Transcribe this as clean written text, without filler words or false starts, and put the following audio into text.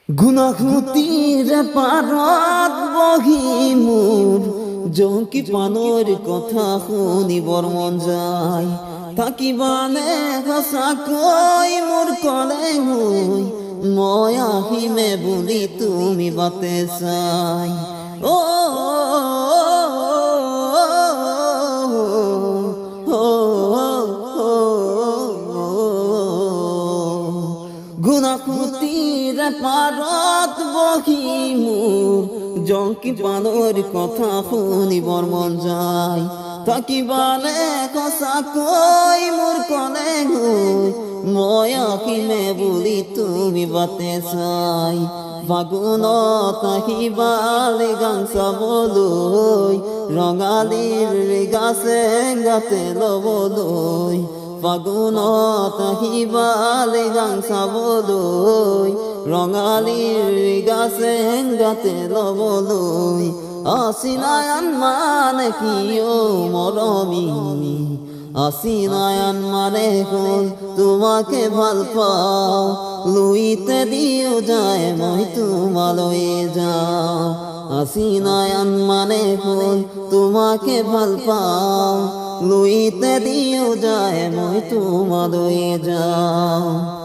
গুণাগুতির পারত বহি মোর জঙ্কি পানর কথা শুনিবৰ মন যায় থাকিবানে সঁচাকৈ মোৰ কলে হৈ মই আহিমে বুলি তুমি বাটে চাই গুণাগুতির পারত বহি মোর জঙ্কি পানর কথা শুনিবৰ মন যায় থাকিবানে সঁচাকৈ মোৰ কলে হৈ মই আহিমে বুলি তুমি বাটে চাই ফাগুনত আহিবালে গান চাবলৈ ৰঙালীৰ গাছে গাতে ল'বলৈ ফাগুনত আহিবালে গান চাবলৈ ৰঙালীৰ গাছে গাতে ল'বলৈ অচিনায়ন মানে কিয় মৰমী অচিনায়ন মানে হ'ল তোমাকে ভাল পাওঁ লুইতে দিও যায় মই তোমালৈ যাওঁ অচিনায়ন মানে হ'ল তোমাকে ভাল পাওঁ লুইতে দিও যায় মই তোমালৈ যাওঁ।